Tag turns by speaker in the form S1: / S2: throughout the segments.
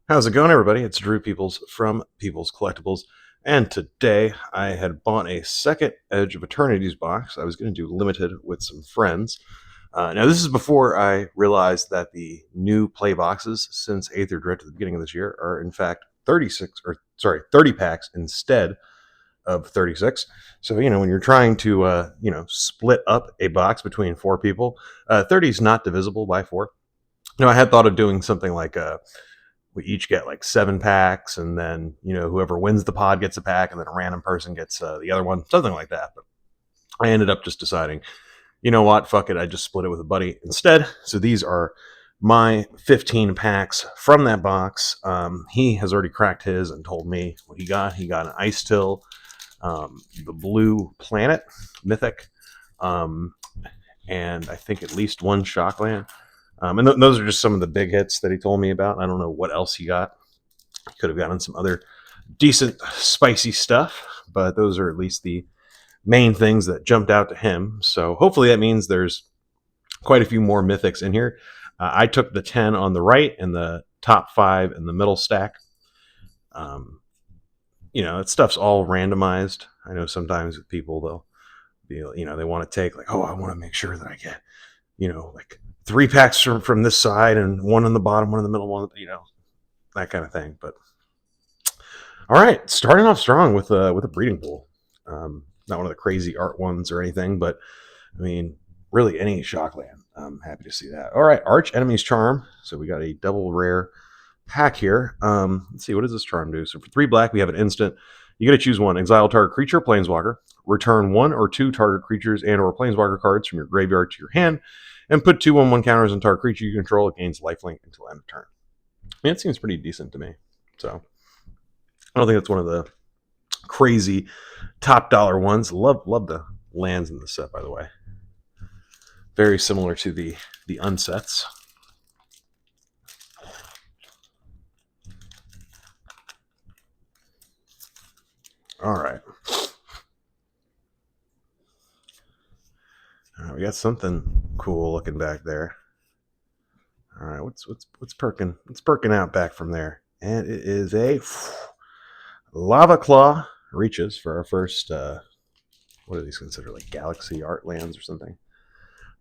S1: How's it going, everybody? It's Drew Peoples from Peoples Collectibles, and today I had bought a second Edge of Eternities box. I was going to do limited with some friends. Now, this is before I realized that the new play boxes since 8th or Dread at the beginning of this year are, in fact, 30 packs instead of 36. So, when you're trying to, split up a box between four people, 30 is not divisible by four. I had thought of doing something like we each get like 7 packs, and then whoever wins the pod gets a pack, and then a random person gets the other one, something like that. But I ended up just deciding, you know what, fuck it, I just split it with a buddy instead. So these are my 15 packs from that box. He has already cracked his and told me what he got. He got an Ice Till, the Blue Planet Mythic, and I think at least one Shockland. And those are just some of the big hits that he told me about. I don't know what else he got. He could have gotten some other decent, spicy stuff, but those are at least the main things that jumped out to him. So hopefully that means there's quite a few more Mythics in here. I took the 10 on the right and the top 5 in the middle stack. That stuff's all randomized. I know sometimes with people, they'll be, they want to take like, oh, I want to make sure that I get, like 3 packs from this side and one in the bottom, one in the middle, one, that kind of thing. But all right, starting off strong with a breeding pool. Not one of the crazy art ones or anything, but I mean, really any Shockland. I'm happy to see that. All right, Arch Enemy's Charm. So we got a double rare pack here. Let's see, what does this charm do? So for 3 black, we have an instant. You got to choose one. Exile target creature, planeswalker. Return 1 or 2 target creatures and or planeswalker cards from your graveyard to your hand, and put 2/1/1 counters on target creature you control. It gains lifelink until end of turn. I mean, it seems pretty decent to me. So I don't think it's one of the crazy top dollar ones. Love the lands in the set, by the way. Very similar to the unsets. All right. We got something cool looking back there. All right, what's perking? What's perking out back from there? And it is a Lava Claw Reaches for our first. What are these considered, like Galaxy Art Lands or something?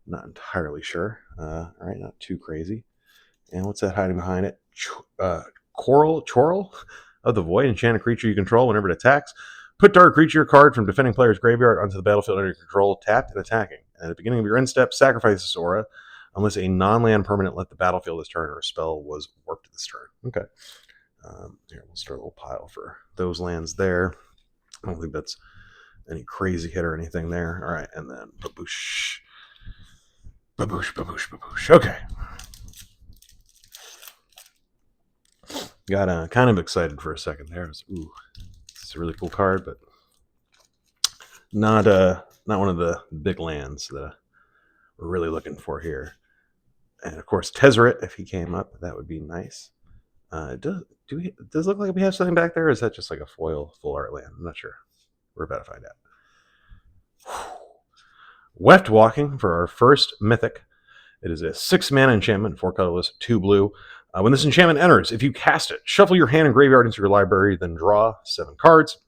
S1: Not entirely sure. All right, not too crazy. And what's that hiding behind it? Chorl of the Void. Enchant a creature you control whenever it attacks. Put target creature card from defending player's graveyard onto the battlefield under your control, tapped and attacking. And at the beginning of your end step, sacrifice this aura unless a non-land permanent left the battlefield this turn or a spell was warped this turn. Okay. Here, we'll start a little pile for those lands there. I don't think that's any crazy hit or anything there. All right, and then baboosh. Baboosh, baboosh, baboosh. Okay. Got kind of excited for a second there. Ooh, it's a really cool card, but not one of the big lands that we're really looking for here. And of course, Tezzeret, if he came up, that would be nice. Does it look like we have something back there, or is that just like a foil full art land? I'm not sure. We're about to find out. Weft Walking for our first Mythic. It is a 6-mana enchantment, 4 colorless, 2 blue. When this enchantment enters, if you cast it, shuffle your hand and graveyard into your library, then draw 7 cards.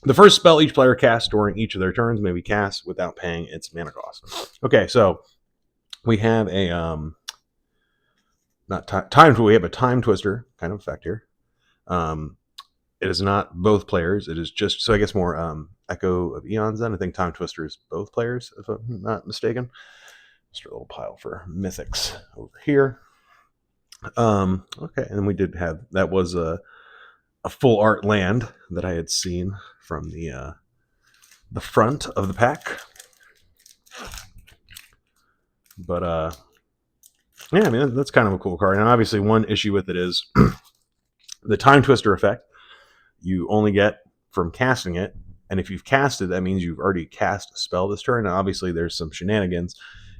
S1: The first spell each player casts during each of their turns may be cast without paying its mana cost. Okay, so we have a we have a Time Twister kind of effect here. It is not both players. It is just, so I guess more Echo of Eons then. I think Time Twister is both players, if I'm not mistaken. Just a little pile for Mythics over here. Okay, and then we did have, that was a full art land that I had seen from the front of the pack. But yeah, I mean, that's kind of a cool card. And obviously one issue with it is the Time Twister effect you only get from casting it, and if you've cast it, that means you've already cast a spell this turn. And obviously there's some shenanigans.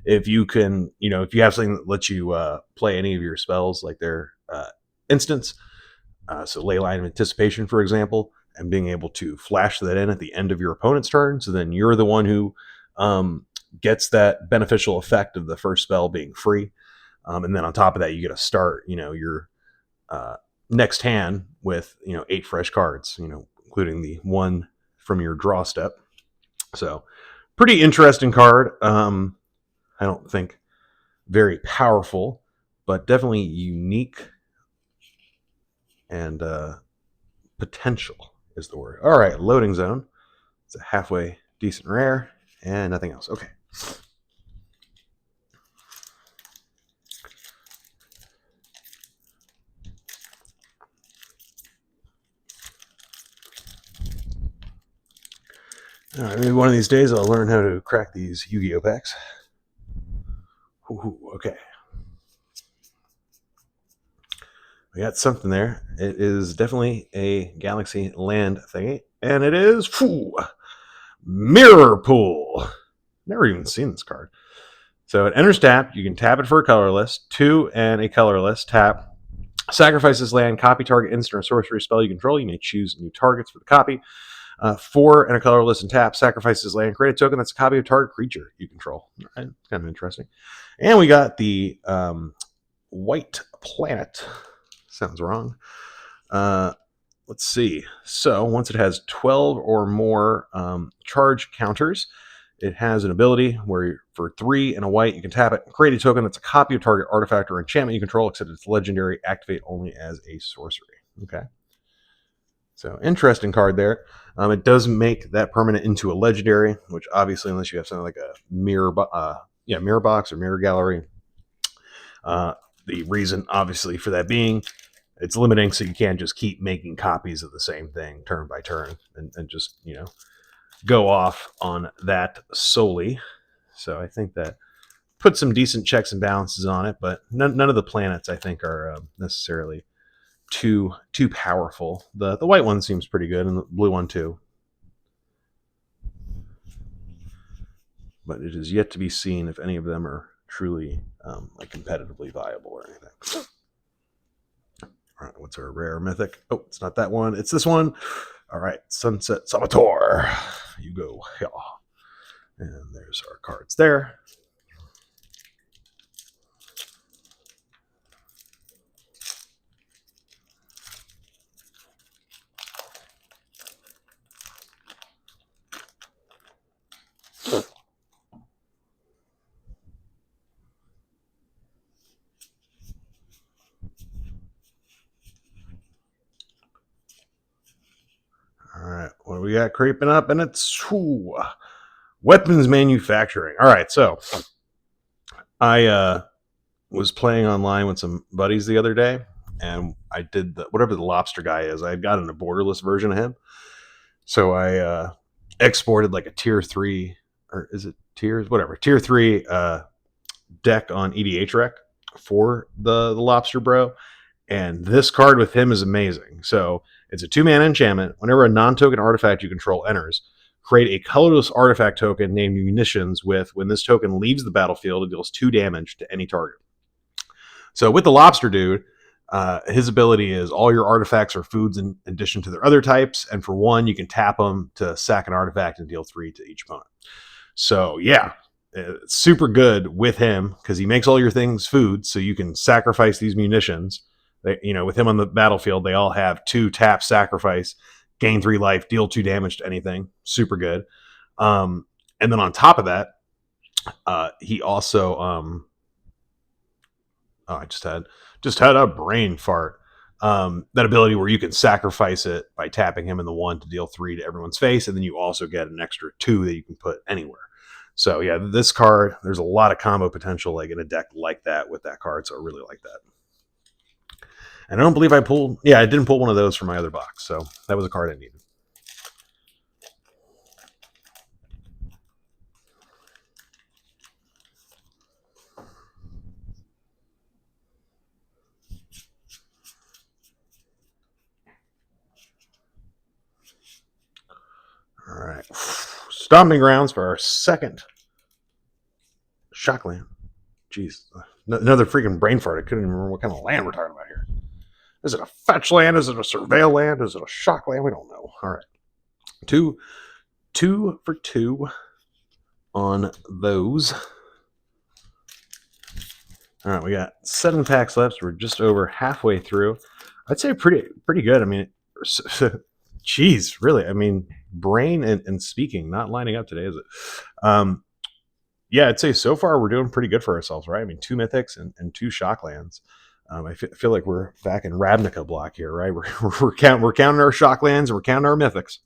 S1: If you can, if you have something that lets you play any of your spells, like their instants, so Leyline of Anticipation, for example, and being able to flash that in at the end of your opponent's turn, so then you're the one who gets that beneficial effect of the first spell being free. And then on top of that, you get to start, your next hand with 8 fresh cards, including the one from your draw step. So pretty interesting card. I don't think very powerful, but definitely unique and potential is the word. All right, loading zone. It's a halfway decent rare and nothing else. Okay. All right, maybe one of these days I'll learn how to crack these Yu-Gi-Oh packs. Ooh, okay. We got something there. It is definitely a Galaxy Land thingy, and it is Mirror Pool. Never even seen this card. So it enters tapped. You can tap it for a colorless, 2 and a colorless. Tap. Sacrifice this land. Copy target instant or sorcery spell you control. You may choose new targets for the copy. 4 and a colorless and tap. Sacrifice this land. Create a token that's a copy of target creature you control. All right, kind of interesting. And we got the White Planet. Sounds wrong. Let's see. So once it has 12 or more charge counters, it has an ability where for 3 and a white, you can tap it, create a token that's a copy of target artifact or enchantment you control, except it's legendary, activate only as a sorcery. Okay. So interesting card there. It does make that permanent into a legendary, which obviously, unless you have something like a mirror box or mirror gallery, the reason obviously for that being it's limiting, so you can't just keep making copies of the same thing turn by turn and just go off on that solely. So I think that put some decent checks and balances on it, but none of the planets I think are necessarily too powerful. The white one seems pretty good, and the blue one too. But it is yet to be seen if any of them are truly like competitively viable or anything. All right, what's our rare mythic? Oh, it's not that one. It's this one. All right, Sunset Saboteur. You go. Yeah. And there's our cards there. All right, what do we got creeping up? And it's weapons manufacturing. All right, so I was playing online with some buddies the other day, and I did whatever the lobster guy is. I had gotten a borderless version of him, so I exported like a tier 3, or is it tiers? Whatever, tier 3 deck on EDH Rec for the lobster bro. And this card with him is amazing. So it's a 2-mana enchantment. Whenever a non-token artifact you control enters, create a colorless artifact token named Munitions with, when this token leaves the battlefield, it deals 2 damage to any target. So with the lobster dude, his ability is all your artifacts are foods in addition to their other types. And for 1, you can tap them to sack an artifact and deal 3 to each opponent. So yeah, it's super good with him because he makes all your things food. So you can sacrifice these munitions. With him on the battlefield, they all have 2 tap sacrifice, gain 3 life, deal 2 damage to anything. Super good. And then on top of that, he also I just had a brain fart. That ability where you can sacrifice it by tapping him in the 1 to deal 3 to everyone's face, and then you also get an extra 2 that you can put anywhere. So yeah, this card, there's a lot of combo potential like in a deck like that with that card. So I really like that. And I don't believe I didn't pull one of those from my other box. So that was a card I needed. All right. Stomping grounds for our second shock land. Jeez. Another freaking brain fart. I couldn't even remember what kind of land we're talking about here. Is it a fetch land? Is it a surveil land? Is it a shock land? We don't know. All right. Two for 2 on those. All right, we got 7 packs left. So we're just over halfway through. I'd say pretty good. I mean, geez, really. I mean, brain and speaking not lining up today, is it? Yeah, I'd say so far we're doing pretty good for ourselves, right? I mean, 2 mythics and 2 shocklands. I feel like we're back in Ravnica block here, right? We're counting our shocklands and we're counting our mythics.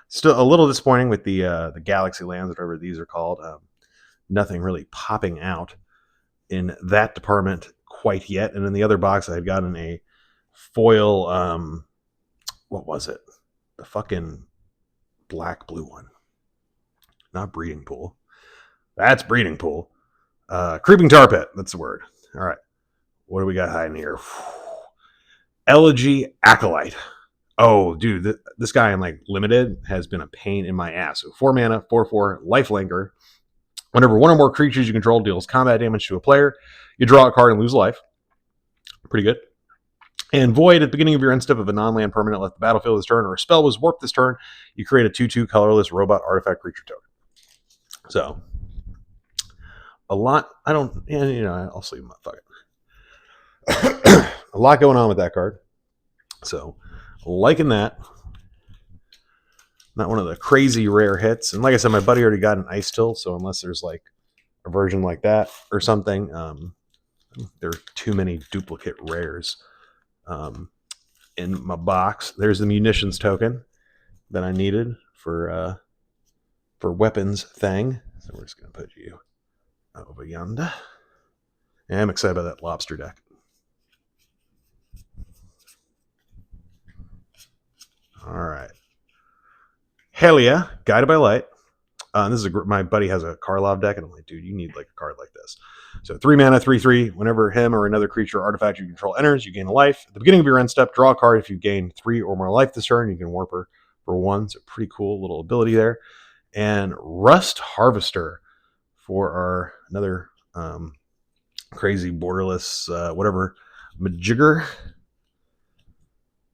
S1: Still a little disappointing with the galaxy lands, whatever these are called. Nothing really popping out in that department quite yet. And in the other box, I had gotten a foil. What was it? The fucking black blue one, not breeding pool. That's breeding pool. Creeping tar pit. That's the word. All right. What do we got hiding here? Elegy Acolyte. Oh, dude, this guy in like limited has been a pain in my ass. So 4 mana, 4/4, lifelinker. Whenever one or more creatures you control deals combat damage to a player, you draw a card and lose life. Pretty good. And void at the beginning of your end step of a non-land permanent left the battlefield this turn, or a spell was warped this turn, you create a 2/2 colorless robot artifact creature token. So a lot. I don't. You know, I'll sleep. Fuck it. A lot going on with that card. So liking that. Not one of the crazy rare hits. And like I said, my buddy already got an ice tilt, so unless there's like a version like that or something, there are too many duplicate rares in my box. There's the munitions token that I needed for weapons thing. So we're just gonna put you over yonder. And I'm excited about that lobster deck. All right. Helia, Guided by Light. This is my buddy has a Karlov deck, and I'm like, dude, you need like a card like this. So 3 mana, 3/3. Whenever him or another creature or artifact you control enters, you gain a life. At the beginning of your end step, draw a card. If you gain 3 or more life this turn, you can warp her for 1. So pretty cool little ability there. And Rust Harvester for our another crazy borderless whatever Majigger.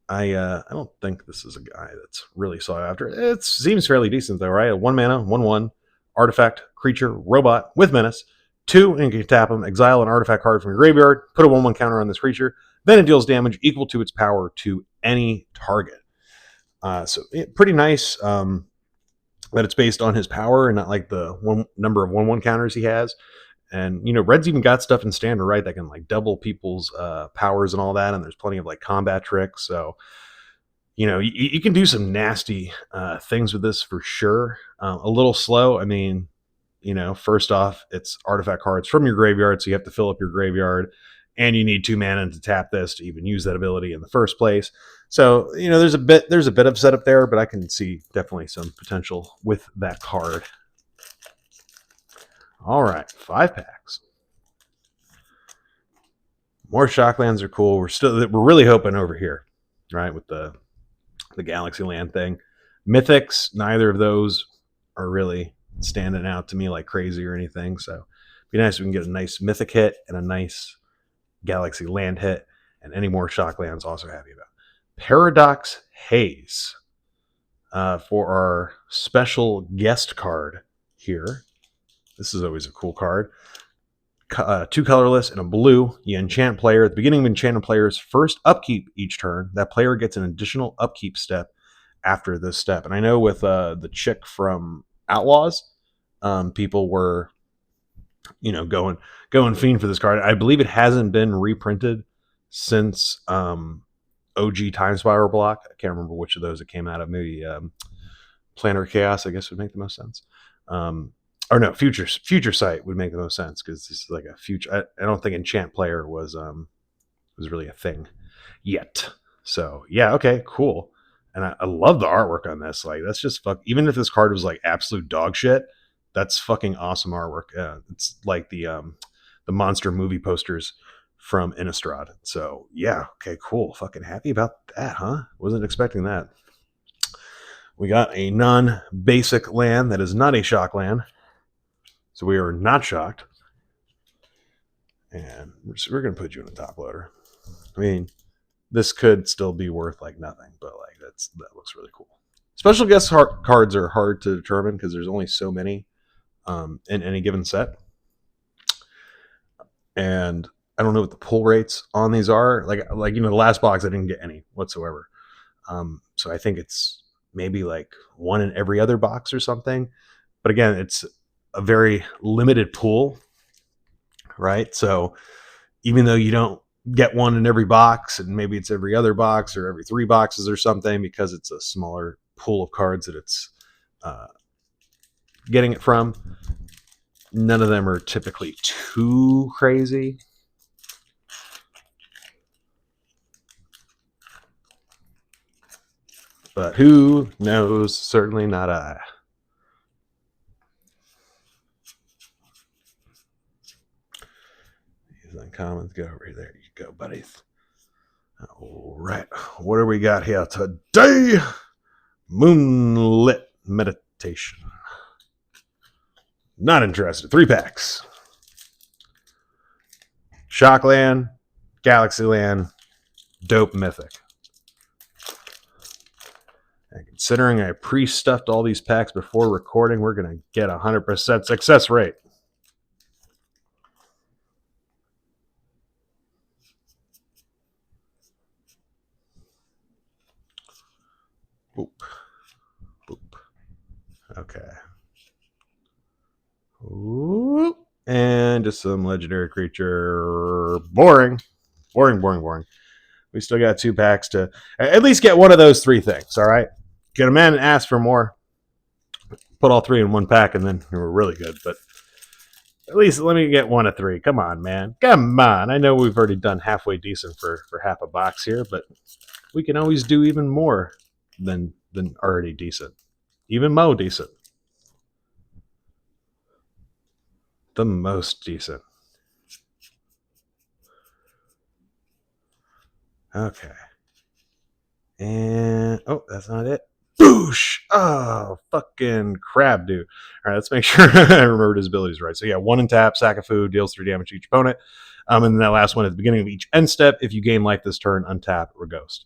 S1: I don't think this is a guy that's really sought after. It seems fairly decent though, right? A 1 mana, 1/1 artifact creature robot with menace. 2, and you can tap them, exile an artifact card from your graveyard, put a 1/1 counter on this creature, then it deals damage equal to its power to any target. So pretty nice that it's based on his power and not like the one number of 1/1 counters he has. And you know, Red's even got stuff in standard, right? That can like double people's powers and all that. And there's plenty of like combat tricks. So you know, you can do some nasty things with this for sure. A little slow. I mean, you know, first off, it's artifact cards from your graveyard, so you have to fill up your graveyard, and you need 2 mana to tap this to even use that ability in the first place. So you know, there's a bit of setup there, but I can see definitely some potential with that card. All right, 5 packs. More shocklands are cool. We're really hoping over here, right, with the Galaxy Land thing. Mythics, neither of those are really standing out to me like crazy or anything. So it'd be nice if we can get a nice Mythic hit and a nice Galaxy Land hit, and any more shocklands also happy about. Paradox Haze for our special guest card here. This is always a cool card. 2 colorless and a blue. You enchant player. At the beginning of enchanted player's first upkeep each turn, that player gets an additional upkeep step after this step. And I know with the chick from Outlaws, people were, you know, going fiend for this card. I believe it hasn't been reprinted since OG Time Spiral block. I can't remember which of those it came out of. Maybe Planar Chaos, I guess, would make the most sense. Or no, Future Sight would make the most sense because this is like a future. I don't think Enchant Player was really a thing yet. So yeah, okay, cool. And I love the artwork on this. Like that's just fuck. Even if this card was like absolute dog shit, that's fucking awesome artwork. It's like the monster movie posters from Innistrad. So yeah, okay, cool. Fucking happy about that, huh? Wasn't expecting that. We got a non-basic land that is not a shock land. So we are not shocked. And we're going to put you in a top loader. I mean, this could still be worth like nothing, but like that looks really cool. Special guest cards are hard to determine because there's only so many in any given set. And I don't know what the pull rates on these are. Like the last box I didn't get any whatsoever. So I think it's maybe like one in every other box or something. But again, it's a very limited pool, right? So even though you don't get one in every box, and maybe it's every other box or every 3 boxes or something, because it's a smaller pool of cards that it's uh, getting it from, none of them are typically too crazy. But who knows? Certainly not I. These uncommons go over there. You go, buddies. All right. What do we got here today? Moonlit Meditation. Not interested. 3 packs. Shockland, Galaxyland, Dope Mythic. And considering I pre-stuffed all these packs before recording, we're going to get 100% success rate. Boop. Boop. Okay. Ooh. And just some legendary creature. Boring. Boring. We still got 2 packs to at least get one of those 3 things, all right? Get them in and ask for more. Put all 3 in 1 pack, and then we're really good. But at least let me get 1 of 3. Come on, man. Come on. I know we've already done halfway decent for half a box here, but we can always do even more than already decent. Even more decent. The most decent. Okay. And, oh, that's not it. Boosh! Oh, fucking crab, dude. All right, let's make sure I remembered his abilities right. So, yeah, 1 in tap, sack of food, deals 3 damage to each opponent. And then that last one at the beginning of each end step. If you gain life this turn, untap or ghost.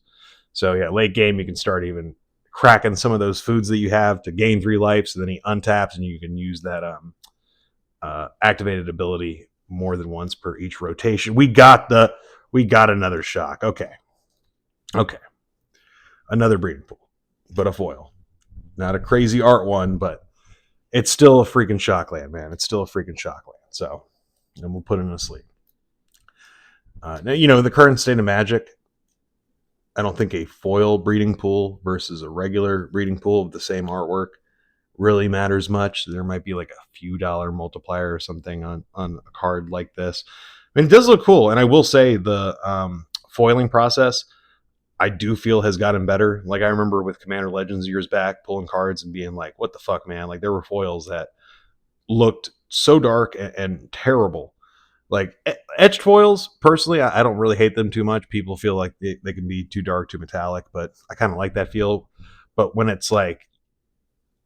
S1: So, yeah, late game, you can start even cracking some of those foods that you have to gain 3 life. So then he untaps, and you can use that activated ability more than once per each rotation. We got another shock. Okay. Another breeding pool, but a foil. Not a crazy art one, but it's still a freaking Shockland, man. It's still a freaking Shockland. So, and we'll put it in a sleep. Now, the current state of Magic, I don't think a foil breeding pool versus a regular breeding pool of the same artwork really matters much. There might be like a few dollar multiplier or something on a card like this. I mean, it does look cool, and I will say the foiling process, I do feel has gotten better. Like I remember with Commander Legends years back, pulling cards and being like, what the fuck, man? Like there were foils that looked so dark and terrible. Like etched foils, personally, I don't really hate them too much. People feel like they can be too dark, too metallic, but I kind of like that feel. But when it's like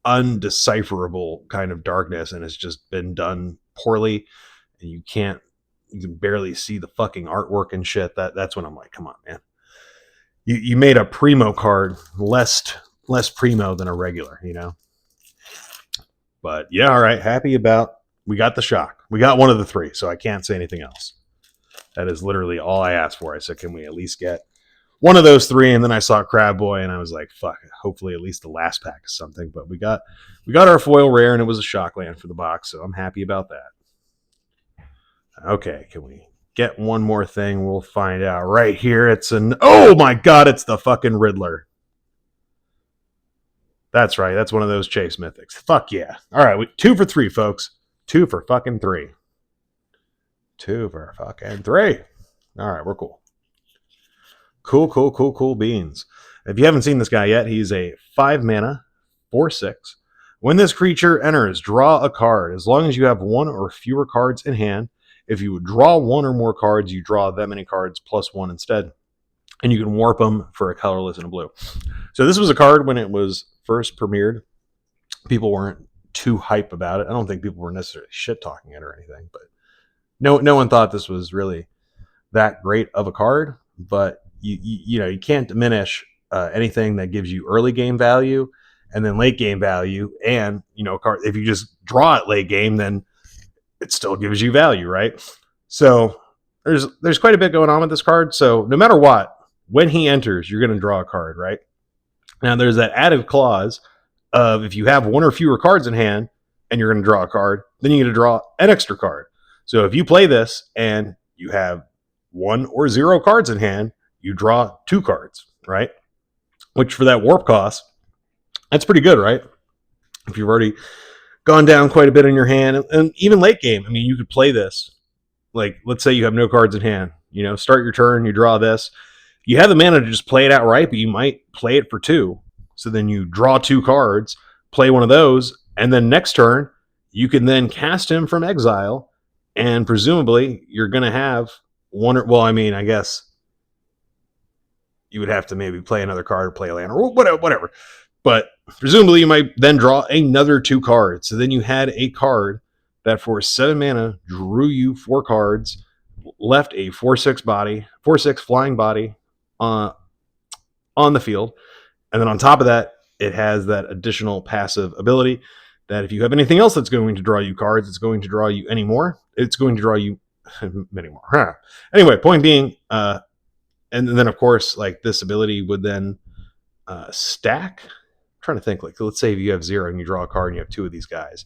S1: undecipherable kind of darkness and it's just been done poorly and you can barely see the fucking artwork and shit, that's when I'm like, come on, man. You made a primo card less primo than a regular, But yeah, all right. Happy about we got the shock. We got one of the 3, so I can't say anything else. That is literally all I asked for. I said, can we at least get one of those 3? And then I saw Crab Boy, and I was like, fuck. Hopefully, at least the last pack is something. But we got our foil rare, and it was a Shockland for the box, so I'm happy about that. Okay, can we get one more thing? We'll find out right here. Oh my god, it's the fucking Riddler. That's right. That's one of those Chase Mythics. Fuck yeah. All right, 2 for 3, folks. 2 for fucking 3. 2 for fucking 3. All right, we're cool. Cool beans. If you haven't seen this guy yet, he's a 5 mana, 4/6. When this creature enters, draw a card. As long as you have 1 or fewer cards in hand, if you would draw 1 or more cards, you draw that many cards plus 1 instead. And you can warp them for a colorless and a blue. So this was a card when it was first premiered. People weren't too hype about it. I don't think people were necessarily shit talking it or anything, but no one thought this was really that great of a card. But you can't diminish anything that gives you early game value and then late game value. And card, if you just draw it late game, then it still gives you value, right? So there's quite a bit going on with this card. So no matter what, when he enters, you're going to draw a card, right? Now there's that added clause of if you have one or fewer cards in hand and you're going to draw a card, then you're going to draw an extra card. So if you play this and you have 1 or 0 cards in hand, you draw 2 cards, right? Which for that warp cost, that's pretty good, right? If you've already gone down quite a bit in your hand, and even late game, I mean, you could play this. Like, let's say you have no cards in hand. You know, start your turn, you draw this. You have the mana to just play it outright, but you might play it for 2. So then you draw 2 cards, play one of those, and then next turn, you can then cast him from exile, and presumably you're going to have one or, well, I mean, I guess you would have to maybe play another card or play a land or whatever. But presumably you might then draw another 2 cards. So then you had a card that for 7 mana drew you 4 cards, left a 4/6 body, 4/6 flying body on the field. And then on top of that, it has that additional passive ability that if you have anything else that's going to draw you cards, it's going to draw you any more. It's going to draw you many more. Huh. Anyway, point being, and then of course, like this ability would then stack. I'm trying to think, like, let's say if you have 0 and you draw a card and you have 2 of these guys,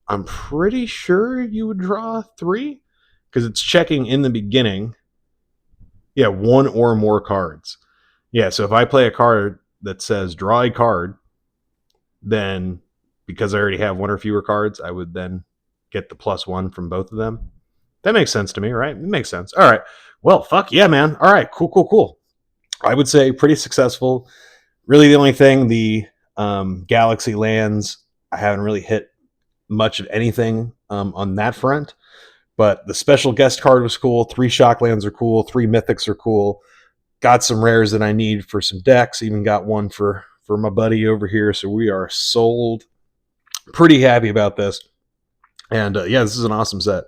S1: I'm pretty sure you would draw 3 because it's checking in the beginning. Yeah, 1 or more cards. Yeah, so if I play a card that says draw a card, then because I already have 1 or fewer cards, I would then get the +1 from both of them. That makes sense to me, right? It makes sense. All right. Well, fuck yeah, man. All right, cool. I would say pretty successful. Really, the only thing, the Galaxy lands, I haven't really hit much of anything on that front. But the special guest card was cool. 3 shock lands are cool. 3 mythics are cool. Got some rares that I need for some decks. Even got one for my buddy over here. So we are sold. Pretty happy about this. And yeah, this is an awesome set.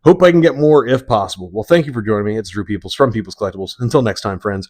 S1: Hope I can get more if possible. Well, thank you for joining me. It's Drew Peoples from Peoples Collectibles. Until next time, friends.